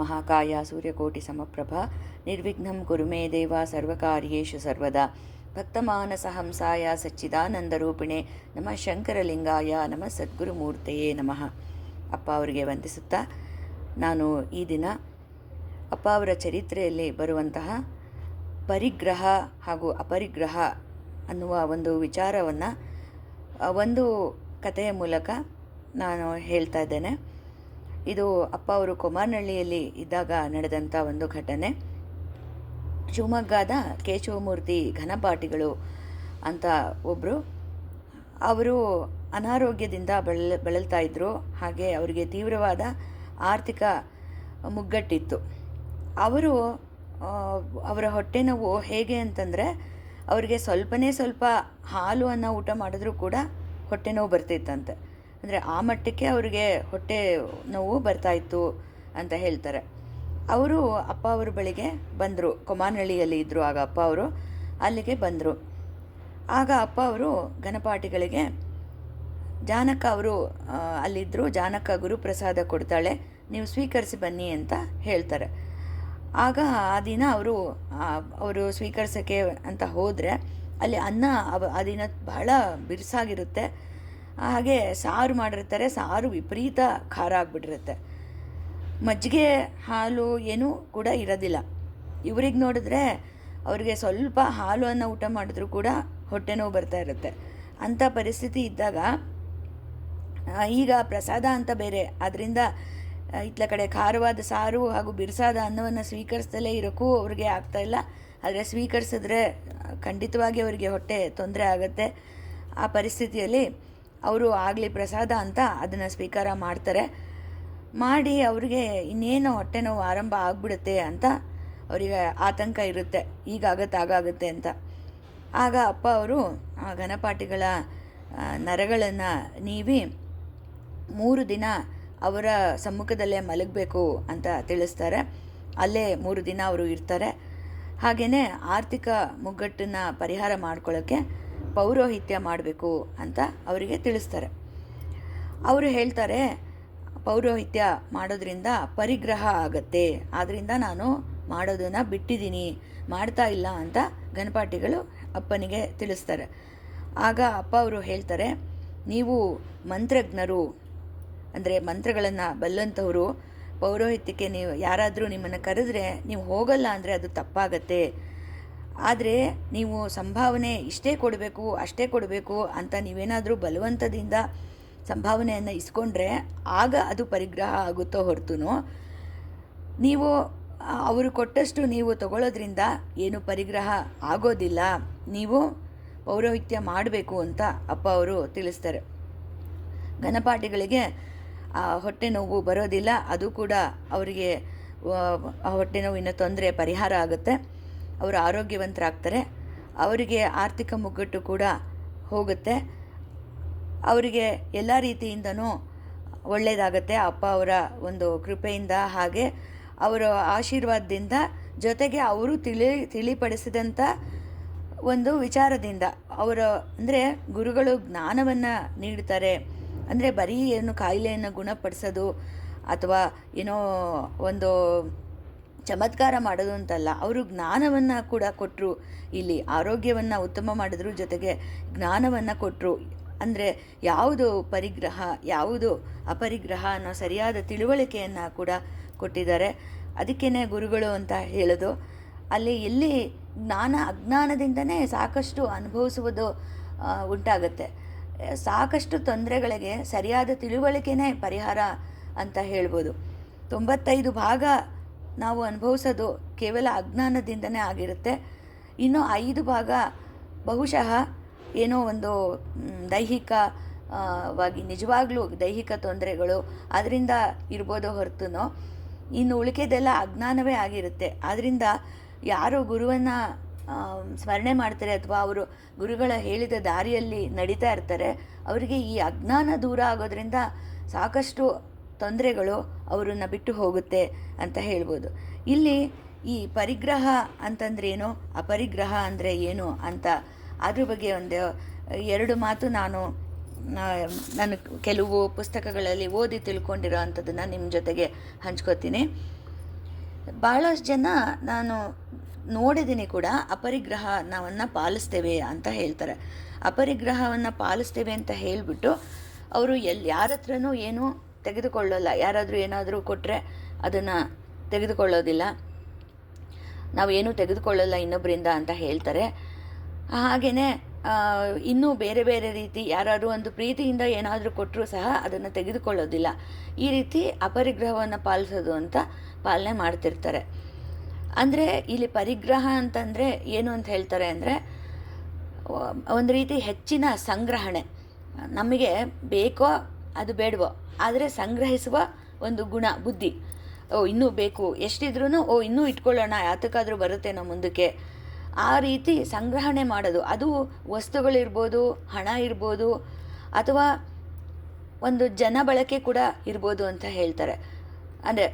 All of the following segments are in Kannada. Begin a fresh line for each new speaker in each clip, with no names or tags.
ಮಹಾಕಾಯ ಸೂರ್ಯಕೋಟಿಸಮಪ್ರಭಾ ನಿರ್ವಿಘ್ನಂ ಕುರು ಮೇ ದೇವ ಸರ್ವಕಾರ್ಯೇಷು ಸರ್ವದಾ ಭಕ್ತಮಾನಸಹಂಸಾಯ ಸಚ್ಚಿದಾನಂದರೂಪಿಣೆ ನಮಃ ಶಂಕರಲಿಂಗಾಯ ನಮಃ ಸದ್ಗುರುಮೂರ್ತೆಯೇ ನಮಃ. ಅಪ್ಪ ಅವರಿಗೆ ವಂದಿಸುತ್ತಾ ನಾನು ಈ ದಿನ ಅಪ್ಪ ಅವರ ಚರಿತ್ರೆಯಲ್ಲಿ ಬರುವಂತಹ ಪರಿಗ್ರಹ ಹಾಗೂ ಅಪರಿಗ್ರಹ ಅನ್ನುವ ಒಂದು ವಿಚಾರವನ್ನು ಒಂದು ಕಥೆಯ ಮೂಲಕ ನಾನು ಹೇಳ್ತಾ ಇದ್ದೇನೆ. ಇದು ಅಪ್ಪ ಅವರು ಕೊಮಾರನಹಳ್ಳಿಯಲ್ಲಿ ಇದ್ದಾಗ ನಡೆದಂಥ ಒಂದು ಘಟನೆ. ಶಿವಮೊಗ್ಗದ ಕೇಶವಮೂರ್ತಿ ಘನಪಾಟಿಗಳು ಅಂತ ಒಬ್ಬರು, ಅವರು ಅನಾರೋಗ್ಯದಿಂದ ಬಳಲ್ತಾ ಇದ್ದರು. ಹಾಗೆ ಅವರಿಗೆ ತೀವ್ರವಾದ ಆರ್ಥಿಕ ಮುಗ್ಗಟ್ಟಿತ್ತು. ಅವರು ಅವರ ಹೊಟ್ಟೆ ನೋವು ಹೇಗೆ ಅಂತಂದರೆ, ಅವರಿಗೆ ಸ್ವಲ್ಪ ಹಾಲು ಅನ್ನ ಊಟ ಮಾಡಿದ್ರೂ ಕೂಡ ಹೊಟ್ಟೆ ನೋವು ಬರ್ತಿತ್ತಂತೆ. ಅಂದರೆ ಆ ಮಟ್ಟಕ್ಕೆ ಅವರಿಗೆ ಹೊಟ್ಟೆ ನೋವು ಬರ್ತಾಯಿತ್ತು ಅಂತ ಹೇಳ್ತಾರೆ. ಅವರು ಅಪ್ಪ ಅವ್ರ ಬಳಿಗೆ ಬಂದರು. ಕೊಮಾರನಹಳ್ಳಿಯಲ್ಲಿ ಇದ್ದರು ಆಗ ಅಪ್ಪ ಅವರು. ಅಲ್ಲಿಗೆ ಬಂದರು. ಆಗ ಅಪ್ಪ ಅವರು ಘನಪಾಟಿಗಳಿಗೆ ಜಾನಕ ಅವರು ಅಲ್ಲಿದ್ದರು. ಜಾನಕ ಗುರುಪ್ರಸಾದ ಕೊಡ್ತಾಳೆ, ನೀವು ಸ್ವೀಕರಿಸಿ ಬನ್ನಿ ಅಂತ ಹೇಳ್ತಾರೆ. ಆಗ ಆ ದಿನ ಅವರು ಸ್ವೀಕರಿಸೋಕ್ಕೆ ಅಂತ ಹೋದರೆ ಅಲ್ಲಿ ಅನ್ನ ಆ ದಿನ ಬಹಳ ಬಿರುಸಾಗಿರುತ್ತೆ. ಹಾಗೆ ಸಾರು ಮಾಡಿರ್ತಾರೆ. ಸಾರು ವಿಪರೀತ ಖಾರ ಆಗಿಬಿಟ್ಟಿರುತ್ತೆ. ಮಜ್ಜಿಗೆ ಹಾಲು ಏನೂ ಕೂಡ ಇರೋದಿಲ್ಲ. ಇವ್ರಿಗೆ ನೋಡಿದ್ರೆ ಅವರಿಗೆ ಸ್ವಲ್ಪ ಹಾಲು ಅನ್ನ ಊಟ ಮಾಡಿದ್ರೂ ಕೂಡ ಹೊಟ್ಟೆ ನೋವು ಬರ್ತಾ ಇರುತ್ತೆ. ಅಂಥ ಪರಿಸ್ಥಿತಿ ಇದ್ದಾಗ ಈಗ ಪ್ರಸಾದ ಅಂತ ಬೇರೆ, ಅದರಿಂದ ಇತ್ಲ ಕಡೆ ಖಾರವಾದ ಸಾರು ಹಾಗೂ ಬಿರುಸಾದ ಅನ್ನವನ್ನು ಸ್ವೀಕರಿಸ್ದಲೇ ಇರೋಕ್ಕೂ ಅವ್ರಿಗೆ ಆಗ್ತಾಯಿಲ್ಲ. ಆದರೆ ಸ್ವೀಕರಿಸಿದ್ರೆ ಖಂಡಿತವಾಗಿ ಅವರಿಗೆ ಹೊಟ್ಟೆ ತೊಂದರೆ ಆಗುತ್ತೆ. ಆ ಪರಿಸ್ಥಿತಿಯಲ್ಲಿ ಅವರು ಆಗಲಿ ಪ್ರಸಾದ ಅಂತ ಅದನ್ನು ಸ್ವೀಕಾರ ಮಾಡ್ತಾರೆ. ಮಾಡಿ ಅವ್ರಿಗೆ ಇನ್ನೇನು ಹೊಟ್ಟೆ ನೋವು ಆರಂಭ ಆಗಿಬಿಡುತ್ತೆ ಅಂತ ಅವರಿಗೆ ಆತಂಕ ಇರುತ್ತೆ, ಆಗಾಗುತ್ತೆ ಅಂತ. ಆಗ ಅಪ್ಪ ಅವರು ಆ ಘನಪಾಟಿಗಳ ನರಗಳನ್ನು ನೀವಿ 3 ದಿನ ಅವರ ಸಮ್ಮುಖದಲ್ಲೇ ಮಲಗಬೇಕು ಅಂತ ತಿಳಿಸ್ತಾರೆ. ಅಲ್ಲೇ 3 ದಿನ ಅವರು ಇರ್ತಾರೆ. ಹಾಗೆಯೇ ಆರ್ಥಿಕ ಮುಗ್ಗಟ್ಟನ್ನು ಪರಿಹಾರ ಮಾಡ್ಕೊಳ್ಳೋಕ್ಕೆ ಪೌರೋಹಿತ್ಯ ಮಾಡಬೇಕು ಅಂತ ಅವರಿಗೆ ತಿಳಿಸ್ತಾರೆ. ಅವರು ಹೇಳ್ತಾರೆ, ಪೌರೋಹಿತ್ಯ ಮಾಡೋದ್ರಿಂದ ಪರಿಗ್ರಹ ಆಗತ್ತೆ, ಆದ್ದರಿಂದ ನಾನು ಮಾಡೋದನ್ನು ಬಿಟ್ಟಿದ್ದೀನಿ, ಮಾಡ್ತಾ ಇಲ್ಲ ಅಂತ ಘನಪಾಟಿಗಳು ಅಪ್ಪನಿಗೆ ತಿಳಿಸ್ತಾರೆ. ಆಗ ಅಪ್ಪ ಅವರು ಹೇಳ್ತಾರೆ, ನೀವು ಮಂತ್ರಜ್ಞರು, ಅಂದರೆ ಮಂತ್ರಗಳನ್ನು ಬಲ್ಲಂಥವರು, ಪೌರೋಹಿತ್ಯಕ್ಕೆ ನೀವು ಯಾರಾದರೂ ನಿಮ್ಮನ್ನು ಕರೆದ್ರೆ ನೀವು ಹೋಗಲ್ಲ ಅಂದರೆ ಅದು ತಪ್ಪಾಗತ್ತೆ. ಆದರೆ ನೀವು ಸಂಭಾವನೆ ಇಷ್ಟೇ ಕೊಡಬೇಕು ಅಷ್ಟೇ ಕೊಡಬೇಕು ಅಂತ ನೀವೇನಾದರೂ ಬಲವಂತದಿಂದ ಸಂಭಾವನೆಯನ್ನು ಇಸ್ಕೊಂಡ್ರೆ ಆಗ ಅದು ಪರಿಗ್ರಹ ಆಗುತ್ತೋ ಹೊರತು ನೀವು ಅವರು ಕೊಟ್ಟಷ್ಟು ನೀವು ತಗೊಳ್ಳೋದ್ರಿಂದ ಏನು ಪರಿಗ್ರಹ ಆಗೋದಿಲ್ಲ. ನೀವು ಪೌರೋಹಿತ್ಯ ಮಾಡಬೇಕು ಅಂತ ಅಪ್ಪ ಅವರು ತಿಳಿಸ್ತಾರೆ. ಘನಪಾಟಿಗಳಿಗೆ ಹೊಟ್ಟೆ ನೋವು ಬರೋದಿಲ್ಲ, ಅದು ಕೂಡ ಅವರಿಗೆ ಹೊಟ್ಟೆ ನೋವಿನ ತೊಂದರೆ ಪರಿಹಾರ ಆಗುತ್ತೆ. ಅವರು ಆರೋಗ್ಯವಂತರಾಗ್ತಾರೆ. ಅವರಿಗೆ ಆರ್ಥಿಕ ಮುಗ್ಗಟ್ಟು ಕೂಡ ಹೋಗುತ್ತೆ. ಅವರಿಗೆ ಎಲ್ಲ ರೀತಿಯಿಂದನೂ ಒಳ್ಳೆಯದಾಗತ್ತೆ ಅಪ್ಪ ಅವರ ಒಂದು ಕೃಪೆಯಿಂದ, ಹಾಗೆ ಅವರ ಆಶೀರ್ವಾದದಿಂದ, ಜೊತೆಗೆ ಅವರು ತಿಳಿಪಡಿಸಿದಂಥ ಒಂದು ವಿಚಾರದಿಂದ. ಅಂದರೆ ಗುರುಗಳು ಜ್ಞಾನವನ್ನು ನೀಡ್ತಾರೆ. ಅಂದರೆ ಬರೀ ಏನು ಕಾಯಿಲೆಯನ್ನು ಗುಣಪಡಿಸೋದು ಅಥವಾ ಏನೋ ಒಂದು ಚಮತ್ಕಾರ ಮಾಡೋದು ಅಂತಲ್ಲ, ಅವರು ಜ್ಞಾನವನ್ನು ಕೂಡ ಕೊಟ್ಟರು. ಇಲ್ಲಿ ಆರೋಗ್ಯವನ್ನು ಉತ್ತಮ ಮಾಡಿದ್ರು, ಜೊತೆಗೆ ಜ್ಞಾನವನ್ನು ಕೊಟ್ಟರು. ಅಂದರೆ ಯಾವುದು ಪರಿಗ್ರಹ ಯಾವುದು ಅಪರಿಗ್ರಹ ಅನ್ನೋ ಸರಿಯಾದ ತಿಳುವಳಿಕೆಯನ್ನು ಕೂಡ ಕೊಟ್ಟಿದ್ದಾರೆ. ಅದಕ್ಕೇ ಗುರುಗಳು ಅಂತ ಹೇಳೋದು. ಎಲ್ಲಿ ಜ್ಞಾನ ಅಜ್ಞಾನದಿಂದನೇ ಸಾಕಷ್ಟು ಅನುಭವಿಸುವುದು ಉಂಟಾಗುತ್ತೆ. ಸಾಕಷ್ಟು ತೊಂದರೆಗಳಿಗೆ ಸರಿಯಾದ ತಿಳುವಳಿಕೆನೇ ಪರಿಹಾರ ಅಂತ ಹೇಳ್ಬೋದು. 95 ಭಾಗ ನಾವು ಅನುಭವಿಸೋದು ಕೇವಲ ಅಜ್ಞಾನದಿಂದನೇ ಆಗಿರುತ್ತೆ. ಇನ್ನು 5 ಭಾಗ ಬಹುಶಃ ಏನೋ ಒಂದು ದೈಹಿಕವಾಗಿ ನಿಜವಾಗ್ಲೂ ದೈಹಿಕ ತೊಂದರೆಗಳು ಅದರಿಂದ ಇರ್ಬೋದೋ ಹೊರತು ಇನ್ನು ಉಳಿಕೆದೆಲ್ಲ ಅಜ್ಞಾನವೇ ಆಗಿರುತ್ತೆ. ಆದ್ದರಿಂದ ಯಾರು ಗುರುವನ್ನು ಸ್ಮರಣೆ ಮಾಡ್ತಾರೆ ಅಥವಾ ಅವರು ಗುರುಗಳ ಹೇಳಿದ ದಾರಿಯಲ್ಲಿ ನಡೀತಾ ಇರ್ತಾರೆ, ಅವರಿಗೆ ಈ ಅಜ್ಞಾನ ದೂರ ಆಗೋದ್ರಿಂದ ಸಾಕಷ್ಟು ತೊಂದರೆಗಳು ಅವರನ್ನು ಬಿಟ್ಟು ಹೋಗುತ್ತೆ ಅಂತ ಹೇಳ್ಬೋದು. ಇಲ್ಲಿ ಈ ಪರಿಗ್ರಹ ಅಂತಂದ್ರೇನು, ಅಪರಿಗ್ರಹ ಅಂದರೆ ಏನು ಅಂತ ಅದ್ರ ಬಗ್ಗೆ 2 ಮಾತು ನಾನು ಕೆಲವು ಪುಸ್ತಕಗಳಲ್ಲಿ ಓದಿ ತಿಳ್ಕೊಂಡಿರೋ ಅಂಥದ್ದನ್ನು ನಿಮ್ಮ ಜೊತೆಗೆ ಹಂಚ್ಕೋತೀನಿ. ಭಾಳಷ್ಟು ಜನ ನಾನು ನೋಡಿದ್ದೀನಿ ಕೂಡ, ಅಪರಿಗ್ರಹವನ್ನು ಪಾಲಿಸ್ತೇವೆ ಅಂತ ಹೇಳ್ತಾರೆ. ಅಪರಿಗ್ರಹವನ್ನು ಪಾಲಿಸ್ತೇವೆ ಅಂತ ಹೇಳಿಬಿಟ್ಟು ಅವರು ಯಾರ ಹತ್ರನೂ ಏನೂ ತೆಗೆದುಕೊಳ್ಳೋಲ್ಲ. ಯಾರಾದರೂ ಏನಾದರೂ ಕೊಟ್ಟರೆ ಅದನ್ನು ತೆಗೆದುಕೊಳ್ಳೋದಿಲ್ಲ, ನಾವೇನೂ ತೆಗೆದುಕೊಳ್ಳಲ್ಲ ಇನ್ನೊಬ್ಬರಿಂದ ಅಂತ ಹೇಳ್ತಾರೆ. ಹಾಗೆಯೇ ಇನ್ನೂ ಬೇರೆ ಬೇರೆ ರೀತಿ ಯಾರಾದರೂ ಒಂದು ಪ್ರೀತಿಯಿಂದ ಏನಾದರೂ ಕೊಟ್ಟರೂ ಸಹ ಅದನ್ನು ತೆಗೆದುಕೊಳ್ಳೋದಿಲ್ಲ. ಈ ರೀತಿ ಅಪರಿಗ್ರಹವನ್ನು ಪಾಲಿಸೋದು ಅಂತ ಪಾಲನೆ ಮಾಡ್ತಿರ್ತಾರೆ. ಅಂದರೆ ಇಲ್ಲಿ ಪರಿಗ್ರಹ ಅಂತಂದರೆ ಏನು ಅಂತ ಹೇಳ್ತಾರೆ ಅಂದರೆ, ಒಂದು ರೀತಿ ಹೆಚ್ಚಿನ ಸಂಗ್ರಹಣೆ. ನಮಗೆ ಬೇಕೋ ಅದು ಬೇಡವೋ ಆದರೆ ಸಂಗ್ರಹಿಸುವ ಒಂದು ಗುಣ, ಬುದ್ಧಿ. ಇನ್ನೂ ಬೇಕು, ಎಷ್ಟಿದ್ರೂ ಇನ್ನೂ ಇಟ್ಕೊಳ್ಳೋಣ, ಯಾತಕ್ಕಾದರೂ ಬರುತ್ತೇನೋ ಮುಂದಕ್ಕೆ, ಆ ರೀತಿ ಸಂಗ್ರಹಣೆ ಮಾಡೋದು. ಅದು ವಸ್ತುಗಳಿರ್ಬೋದು, ಹಣ ಇರ್ಬೋದು, ಅಥವಾ ಒಂದು ಜನ ಬಳಕೆ ಕೂಡ ಇರ್ಬೋದು ಅಂತ ಹೇಳ್ತಾರೆ. ಅಂದರೆ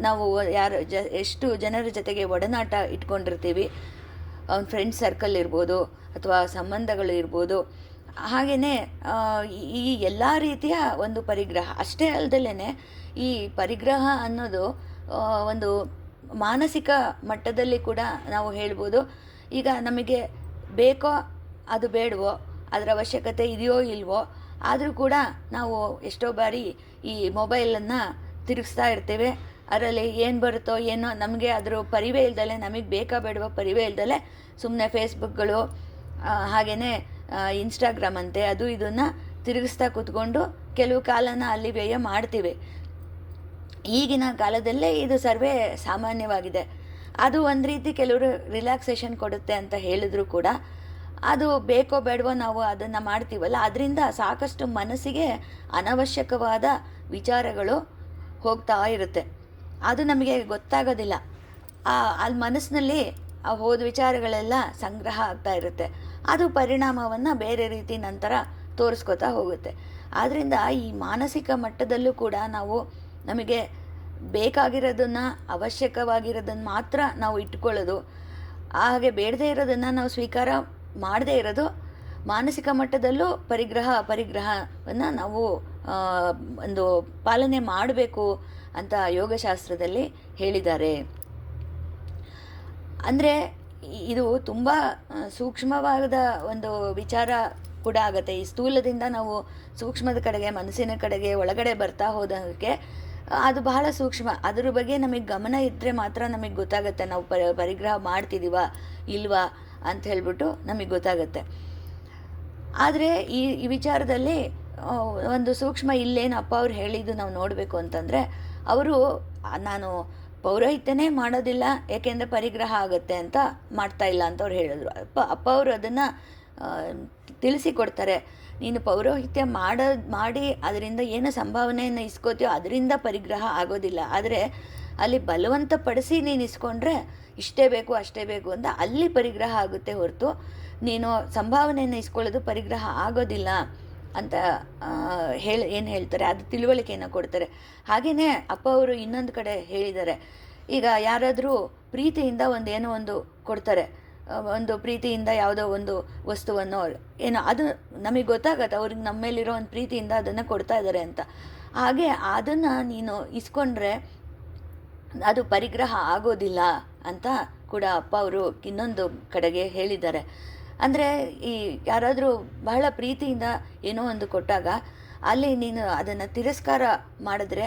ನಾವು ಎಷ್ಟು ಜನರ ಜೊತೆಗೆ ಒಡನಾಟ ಇಟ್ಕೊಂಡಿರ್ತೀವಿ, ಅವ್ನ ಫ್ರೆಂಡ್ ಸರ್ಕಲ್ ಇರ್ಬೋದು ಅಥವಾ ಸಂಬಂಧಗಳು ಇರ್ಬೋದು. ಹಾಗೆಯೇ ಈ ಎಲ್ಲ ರೀತಿಯ ಒಂದು ಪರಿಗ್ರಹ ಅಷ್ಟೇ ಅಲ್ಲದಲೇ ಈ ಪರಿಗ್ರಹ ಅನ್ನೋದು ಒಂದು ಮಾನಸಿಕ ಮಟ್ಟದಲ್ಲಿ ಕೂಡ ನಾವು ಹೇಳ್ಬೋದು. ಈಗ ನಮಗೆ ಬೇಕೋ ಅದು ಬೇಡವೋ, ಅದರ ಅವಶ್ಯಕತೆ ಇದೆಯೋ ಇಲ್ವೋ, ಆದರೂ ಕೂಡ ನಾವು ಎಷ್ಟೋ ಬಾರಿ ಈ ಮೊಬೈಲನ್ನು ತಿರುಗಿಸ್ತಾ ಇರ್ತೇವೆ. ಅದರಲ್ಲಿ ಏನು ಬರುತ್ತೋ ಏನೋ, ನಮಗೆ ಅದರ ಪರಿವೇ ಇಲ್ದಲೆ, ನಮಗೆ ಬೇಕಾ ಬೇಡವೋ ಪರಿವೇ ಇಲ್ದಲೆ ಸುಮ್ಮನೆ ಫೇಸ್ಬುಕ್ಗಳು, ಹಾಗೆಯೇ ಇನ್ಸ್ಟಾಗ್ರಾಮ್ ಅಂತೆ, ಅದು ಇದನ್ನು ತಿರುಗಿಸ್ತಾ ಕೂತ್ಕೊಂಡು ಕೆಲವು ಕಾಲನ ಅಲ್ಲಿ ವ್ಯಯ ಮಾಡ್ತೀವಿ. ಈಗಿನ ಕಾಲದಲ್ಲೇ ಇದು ಸರ್ವೇ ಸಾಮಾನ್ಯವಾಗಿದೆ. ಅದು ಒಂದು ರೀತಿ ಕೆಲವರು ರಿಲ್ಯಾಕ್ಸೇಷನ್ ಕೊಡುತ್ತೆ ಅಂತ ಹೇಳಿದ್ರು ಕೂಡ, ಅದು ಬೇಕೋ ಬೇಡವೋ ನಾವು ಅದನ್ನು ಮಾಡ್ತೀವಲ್ಲ, ಅದರಿಂದ ಸಾಕಷ್ಟು ಮನಸ್ಸಿಗೆ ಅನವಶ್ಯಕವಾದ ವಿಚಾರಗಳು ಹೋಗ್ತಾ ಇರುತ್ತೆ. ಅದು ನಮಗೆ ಗೊತ್ತಾಗೋದಿಲ್ಲ. ಅಲ್ಲಿ ಮನಸ್ಸಿನಲ್ಲಿ ಆ ಹೋದ ವಿಚಾರಗಳೆಲ್ಲ ಸಂಗ್ರಹ ಆಗ್ತಾ ಇರುತ್ತೆ. ಅದು ಪರಿಣಾಮವನ್ನು ಬೇರೆ ರೀತಿ ನಂತರ ತೋರಿಸ್ಕೊತಾ ಹೋಗುತ್ತೆ. ಆದ್ದರಿಂದ ಈ ಮಾನಸಿಕ ಮಟ್ಟದಲ್ಲೂ ಕೂಡ ನಾವು ನಮಗೆ ಬೇಕಾಗಿರೋದನ್ನು, ಅವಶ್ಯಕವಾಗಿರೋದನ್ನು ಮಾತ್ರ ನಾವು ಇಟ್ಕೊಳ್ಳೋದು, ಹಾಗೆ ಬೇಡದೇ ಇರೋದನ್ನು ನಾವು ಸ್ವೀಕಾರ ಮಾಡದೇ ಇರೋದು, ಮಾನಸಿಕ ಮಟ್ಟದಲ್ಲೂ ಪರಿಗ್ರಹ ಅಪರಿಗ್ರಹವನ್ನು ನಾವು ಒಂದು ಪಾಲನೆ ಮಾಡಬೇಕು ಅಂತ ಯೋಗಶಾಸ್ತ್ರದಲ್ಲಿ ಹೇಳಿದ್ದಾರೆ. ಅಂದರೆ ಇದು ತುಂಬ ಸೂಕ್ಷ್ಮವಾದ ಒಂದು ವಿಚಾರ ಕೂಡ ಆಗುತ್ತೆ. ಈ ಸ್ಥೂಲದಿಂದ ನಾವು ಸೂಕ್ಷ್ಮದ ಕಡೆಗೆ, ಮನಸ್ಸಿನ ಕಡೆಗೆ ಒಳಗಡೆ ಬರ್ತಾ ಹೋದಕ್ಕೆ ಅದು ಬಹಳ ಸೂಕ್ಷ್ಮ. ಅದ್ರ ಬಗ್ಗೆ ನಮಗೆ ಗಮನ ಇದ್ದರೆ ಮಾತ್ರ ನಮಗೆ ಗೊತ್ತಾಗುತ್ತೆ ನಾವು ಪರಿಗ್ರಹ ಮಾಡ್ತಿದ್ದೀವ ಇಲ್ವಾ ಅಂತ ಹೇಳ್ಬಿಟ್ಟು ನಮಗೆ ಗೊತ್ತಾಗುತ್ತೆ. ಆದರೆ ಈ ವಿಚಾರದಲ್ಲಿ ಒಂದು ಸೂಕ್ಷ್ಮ ಇಲ್ಲೇನು ಅಪ್ಪ ಅವ್ರು ಹೇಳಿದ್ದು ನಾವು ನೋಡಬೇಕು ಅಂತಂದರೆ, ಅವರು ನಾನು ಪೌರೋಹಿತ್ಯನೇ ಮಾಡೋದಿಲ್ಲ ಏಕೆಂದರೆ ಪರಿಗ್ರಹ ಆಗುತ್ತೆ ಅಂತ ಮಾಡ್ತಾ ಇಲ್ಲ ಅಂತ ಅವ್ರು ಹೇಳಿದ್ರು. ಅಪ್ಪ ಅವರು ಅದನ್ನು ತಿಳಿಸಿಕೊಡ್ತಾರೆ. ನೀನು ಪೌರೋಹಿತ್ಯ ಮಾಡಿ ಅದರಿಂದ ಏನು ಸಂಭಾವನೆಯನ್ನು ಇಸ್ಕೋತೀಯೋ ಅದರಿಂದ ಪರಿಗ್ರಹ ಆಗೋದಿಲ್ಲ. ಆದರೆ ಅಲ್ಲಿ ಬಲವಂತಪಡಿಸಿ ನೀನು ಇಸ್ಕೊಂಡ್ರೆ ಇಷ್ಟೇ ಬೇಕು ಅಷ್ಟೇ ಬೇಕು ಅಂತ ಅಲ್ಲಿ ಪರಿಗ್ರಹ ಆಗುತ್ತೆ ಹೊರತು, ನೀನು ಸಂಭಾವನೆಯನ್ನು ಇಸ್ಕೊಳ್ಳೋದು ಪರಿಗ್ರಹ ಆಗೋದಿಲ್ಲ ಅಂತ ಏನು ಹೇಳ್ತಾರೆ, ಅದು ತಿಳುವಳಿಕೆಯನ್ನು ಕೊಡ್ತಾರೆ. ಹಾಗೆಯೇ ಅಪ್ಪ ಅವರು ಇನ್ನೊಂದು ಕಡೆ ಹೇಳಿದ್ದಾರೆ. ಈಗ ಯಾರಾದರೂ ಪ್ರೀತಿಯಿಂದ ಏನೋ ಒಂದು ಕೊಡ್ತಾರೆ, ಒಂದು ಪ್ರೀತಿಯಿಂದ ಯಾವುದೋ ಒಂದು ವಸ್ತುವನ್ನು ಏನೋ, ಅದು ನಮಗೆ ಗೊತ್ತಾಗತ್ತೆ ಅವ್ರಿಗೆ ನಮ್ಮ ಮೇಲಿರೋ ಒಂದು ಪ್ರೀತಿಯಿಂದ ಅದನ್ನು ಕೊಡ್ತಾ ಇದ್ದಾರೆ ಅಂತ. ಹಾಗೆ ಅದನ್ನು ನೀನು ಇಸ್ಕೊಂಡ್ರೆ ಅದು ಪರಿಗ್ರಹ ಆಗೋದಿಲ್ಲ ಅಂತ ಕೂಡ ಅಪ್ಪ ಅವರು ಇನ್ನೊಂದು ಕಡೆಗೆ ಹೇಳಿದ್ದಾರೆ. ಅಂದರೆ ಈ ಯಾರಾದರೂ ಬಹಳ ಪ್ರೀತಿಯಿಂದ ಏನೋ ಒಂದು ಕೊಟ್ಟಾಗ ಅಲ್ಲಿ ನೀನು ಅದನ್ನು ತಿರಸ್ಕಾರ ಮಾಡಿದ್ರೆ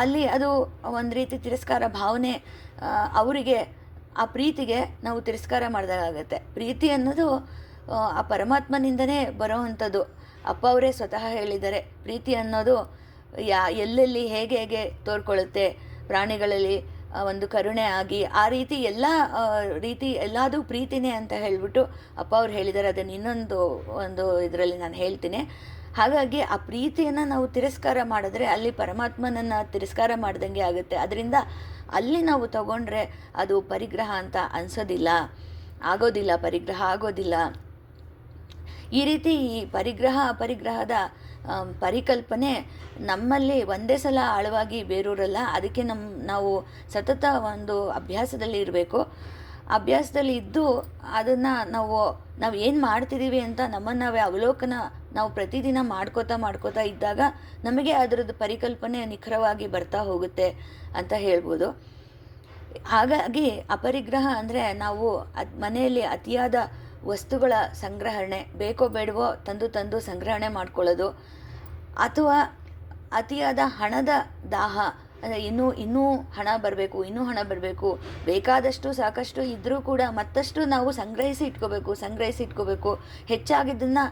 ಅಲ್ಲಿ ಅದು ಒಂದು ರೀತಿ ತಿರಸ್ಕಾರ ಭಾವನೆ, ಅವರಿಗೆ ಆ ಪ್ರೀತಿಗೆ ನಾವು ತಿರಸ್ಕಾರ ಮಾಡಿದಾಗತ್ತೆ. ಪ್ರೀತಿ ಅನ್ನೋದು ಆ ಪರಮಾತ್ಮನಿಂದನೇ ಬರೋವಂಥದ್ದು. ಅಪ್ಪ ಅವರೇ ಸ್ವತಃ ಹೇಳಿದ್ದಾರೆ, ಪ್ರೀತಿ ಅನ್ನೋದು ಎಲ್ಲೆಲ್ಲಿ ಹೇಗೆ ತೋರ್ಕೊಳ್ಳುತ್ತೆ, ಪ್ರಾಣಿಗಳಲ್ಲಿ ಒಂದು ಕರುಣೆ ಆಗಿ ಆ ರೀತಿ ಎಲ್ಲದೂ ಪ್ರೀತಿನೇ ಅಂತ ಹೇಳಿಬಿಟ್ಟು ಅಪ್ಪ ಅವ್ರು ಹೇಳಿದ್ದಾರೆ. ಅದನ್ನು ಒಂದು ಇದರಲ್ಲಿ ನಾನು ಹೇಳ್ತೀನಿ. ಹಾಗಾಗಿ ಆ ಪ್ರೀತಿಯನ್ನು ನಾವು ತಿರಸ್ಕಾರ ಮಾಡಿದ್ರೆ ಅಲ್ಲಿ ಪರಮಾತ್ಮನನ್ನು ತಿರಸ್ಕಾರ ಮಾಡ್ದಂಗೆ ಆಗುತ್ತೆ. ಅದರಿಂದ ಅಲ್ಲಿ ನಾವು ತಗೊಂಡ್ರೆ ಅದು ಪರಿಗ್ರಹ ಅಂತ ಆಗೋದಿಲ್ಲ, ಪರಿಗ್ರಹ ಆಗೋದಿಲ್ಲ. ಈ ರೀತಿ ಈ ಪರಿಗ್ರಹ ಅಪರಿಗ್ರಹದ ಪರಿಕಲ್ಪನೆ ನಮ್ಮಲ್ಲಿ ಒಂದೇ ಸಲ ಆಳವಾಗಿ ಬೇರೂರಲ್ಲ. ಅದಕ್ಕೆ ನಾವು ಸತತ ಒಂದು ಅಭ್ಯಾಸದಲ್ಲಿ ಇರಬೇಕು. ಅಭ್ಯಾಸದಲ್ಲಿ ಇದ್ದು ಅದನ್ನು ನಾವು ಏನು ಮಾಡ್ತಿದ್ದೀವಿ ಅಂತ ನಮ್ಮನ್ನು ನಾವೇ ಅವಲೋಕನ ನಾವು ಪ್ರತಿದಿನ ಮಾಡ್ಕೋತಾ ಇದ್ದಾಗ ನಮಗೆ ಅದರದ್ದು ಪರಿಕಲ್ಪನೆ ನಿಖರವಾಗಿ ಬರ್ತಾ ಹೋಗುತ್ತೆ ಅಂತ ಹೇಳ್ಬೋದು. ಹಾಗಾಗಿ ಅಪರಿಗ್ರಹ ಅಂದರೆ ನಾವು ಮನೆಯಲ್ಲಿ ಅತಿಯಾದ ವಸ್ತುಗಳ ಸಂಗ್ರಹಣೆ, ಬೇಕೋ ಬೇಡವೋ ತಂದು ತಂದು ಸಂಗ್ರಹಣೆ ಮಾಡ್ಕೊಳ್ಳೋದು, ಅಥವಾ ಅತಿಯಾದ ಹಣದ ದಾಹ, ಅಂದರೆ ಇನ್ನೂ ಹಣ ಬರಬೇಕು, ಇನ್ನೂ ಹಣ ಬರಬೇಕು, ಬೇಕಾದಷ್ಟು ಸಾಕಷ್ಟು ಇದ್ದರೂ ಕೂಡ ಮತ್ತಷ್ಟು ನಾವು ಸಂಗ್ರಹಿಸಿ ಇಟ್ಕೋಬೇಕು. ಹೆಚ್ಚಾಗಿದ್ದನ್ನು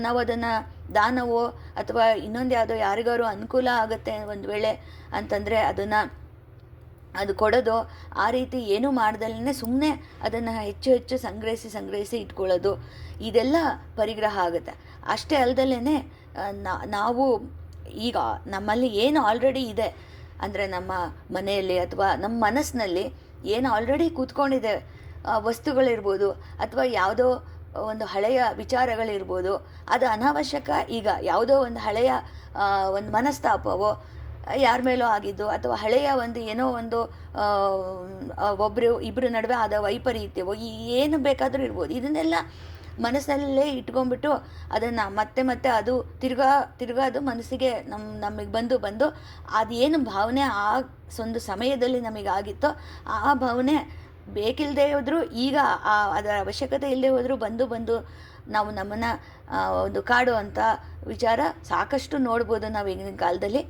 ನಾವು ಅದನ್ನು ದಾನವೋ ಅಥವಾ ಇನ್ನೊಂದು ಯಾವುದೋ ಯಾರಿಗಾರು ಅನುಕೂಲ ಆಗುತ್ತೆ ಒಂದು ವೇಳೆ ಅಂತಂದರೆ ಅದು ಕೊಡೋದು, ಆ ರೀತಿ ಏನೂ ಮಾಡ್ದಲೇ ಸುಮ್ಮನೆ ಅದನ್ನು ಹೆಚ್ಚು ಹೆಚ್ಚು ಸಂಗ್ರಹಿಸಿ ಇಟ್ಕೊಳ್ಳೋದು, ಇದೆಲ್ಲ ಪರಿಗ್ರಹ ಆಗುತ್ತೆ. ಅಷ್ಟೇ ಅಲ್ದಲೇ ನಾವು ಈಗ ನಮ್ಮಲ್ಲಿ ಏನು ಆಲ್ರೆಡಿ ಇದೆ, ಅಂದರೆ ನಮ್ಮ ಮನೆಯಲ್ಲಿ ಅಥವಾ ನಮ್ಮ ಮನಸ್ಸಿನಲ್ಲಿ ಏನು ಆಲ್ರೆಡಿ ಕೂತ್ಕೊಂಡಿದೆ, ವಸ್ತುಗಳಿರ್ಬೋದು ಅಥವಾ ಯಾವುದೋ ಒಂದು ಹಳೆಯ ವಿಚಾರಗಳಿರ್ಬೋದು, ಅದು ಅನಾವಶ್ಯಕ. ಈಗ ಯಾವುದೋ ಒಂದು ಹಳೆಯ ಒಂದು ಮನಸ್ತಾಪವೋ ಯಾರ ಮೇಲೋ ಆಗಿದ್ದು, ಅಥವಾ ಹಳೆಯ ಒಂದು ಏನೋ ಒಂದು ಇಬ್ಬರು ನಡುವೆ ಆದ ವೈಪರೀತ್ಯವೋ ಏನು ಬೇಕಾದರೂ ಇರ್ಬೋದು, ಇದನ್ನೆಲ್ಲ ಮನಸ್ಸಲ್ಲೇ ಇಟ್ಕೊಂಡ್ಬಿಟ್ಟು ಅದನ್ನು ಮತ್ತೆ ಅದು ತಿರ್ಗಾ ಅದು ಮನಸ್ಸಿಗೆ ನಮಗೆ ಬಂದು ಅದೇನು ಭಾವನೆ ಆ ಒಂದು ಸಮಯದಲ್ಲಿ ನಮಗಾಗಿತ್ತೋ ಆ ಭಾವನೆ ಬೇಕಿಲ್ಲದೆ ಹೋದರೂ, ಈಗ ಅದರ ಅವಶ್ಯಕತೆ ಇಲ್ಲದೆ ಹೋದರೂ ಬಂದು ನಾವು ನಮ್ಮನ್ನು ಒಂದು ಕಾಡುವಂಥ ವಿಚಾರ ಸಾಕಷ್ಟು ನೋಡ್ಬೋದು ನಾವು ಈಗಿನ ಕಾಲದಲ್ಲಿ.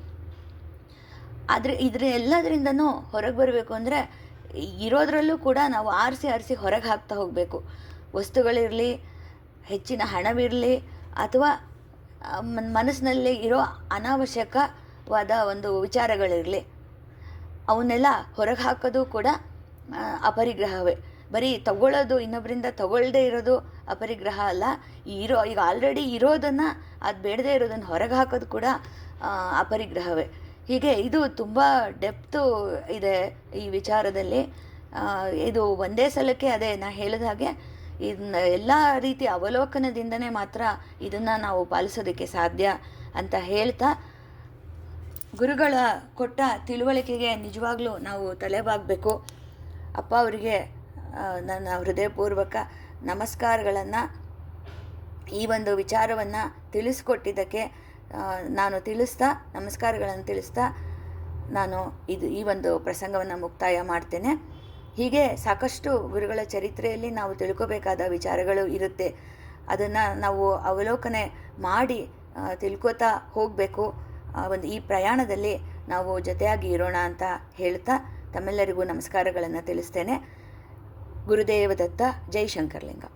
ಆದರೆ ಎಲ್ಲದರಿಂದನೂ ಹೊರಗೆ ಬರಬೇಕು ಅಂದರೆ ಇರೋದ್ರಲ್ಲೂ ಕೂಡ ನಾವು ಆರಿಸಿ ಹೊರಗೆ ಹಾಕ್ತಾ ಹೋಗಬೇಕು. ವಸ್ತುಗಳಿರಲಿ, ಹೆಚ್ಚಿನ ಹಣವಿರಲಿ, ಅಥವಾ ಮನಸ್ಸಿನಲ್ಲಿ ಇರೋ ಅನಾವಶ್ಯಕವಾದ ಒಂದು ವಿಚಾರಗಳಿರಲಿ, ಅವನ್ನೆಲ್ಲ ಹೊರಗೆ ಹಾಕೋದು ಕೂಡ ಅಪರಿಗ್ರಹವೇ. ಬರೀ ತಗೊಳ್ಳೋದು, ಇನ್ನೊಬ್ಬರಿಂದ ತಗೊಳ್ಳದೇ ಇರೋದು ಅಪರಿಗ್ರಹ ಅಲ್ಲ. ಈಗ ಆಲ್ರೆಡಿ ಇರೋದನ್ನು, ಅದು ಬೇಡದೇ ಇರೋದನ್ನು ಹೊರಗೆ ಹಾಕೋದು ಕೂಡ ಅಪರಿಗ್ರಹವೇ. ಹೀಗೆ ಇದು ತುಂಬ ಡೆಪ್ತು ಇದೆ ಈ ವಿಚಾರದಲ್ಲಿ. ಇದು ಒಂದೇ ಸಲಕ್ಕೆ ಅದೇ ನಾನು ಹೇಳಿದ ಹಾಗೆ ಇದನ್ನ ಎಲ್ಲ ರೀತಿಯ ಅವಲೋಕನದಿಂದನೇ ಮಾತ್ರ ಇದನ್ನು ನಾವು ಪಾಲಿಸೋದಕ್ಕೆ ಸಾಧ್ಯ ಅಂತ ಹೇಳ್ತಾ, ಗುರುಗಳ ಕೊಟ್ಟ ತಿಳುವಳಿಕೆಗೆ ನಿಜವಾಗ್ಲೂ ನಾವು ತಲೆಬಾಗಬೇಕು. ಅಪ್ಪ ಅವರಿಗೆ ನನ್ನ ಹೃದಯಪೂರ್ವಕ ನಮಸ್ಕಾರಗಳನ್ನು. ಈ ಒಂದು ವಿಚಾರವನ್ನು ತಿಳಿಸ್ಕೊಟ್ಟಿದ್ದಕ್ಕೆ ನಮಸ್ಕಾರಗಳನ್ನು ತಿಳಿಸ್ತಾ ನಾನು ಈ ಒಂದು ಪ್ರಸಂಗವನ್ನು ಮುಕ್ತಾಯ ಮಾಡ್ತೇನೆ. ಹೀಗೆ ಸಾಕಷ್ಟು ಗುರುಗಳ ಚರಿತ್ರೆಯಲ್ಲಿ ನಾವು ತಿಳ್ಕೋಬೇಕಾದ ವಿಚಾರಗಳು ಇರುತ್ತೆ. ಅದನ್ನು ನಾವು ಅವಲೋಕನೆ ಮಾಡಿ ತಿಳ್ಕೊತಾ ಹೋಗಬೇಕು. ಈ ಪ್ರಯಾಣದಲ್ಲಿ ನಾವು ಜೊತೆಯಾಗಿ ಇರೋಣ ಅಂತ ಹೇಳ್ತಾ ತಮ್ಮೆಲ್ಲರಿಗೂ ನಮಸ್ಕಾರಗಳನ್ನು ತಿಳಿಸ್ತೇನೆ. ಗುರುದೇವ ದತ್ತ. ಜೈ ಶಂಕರಲಿಂಗ.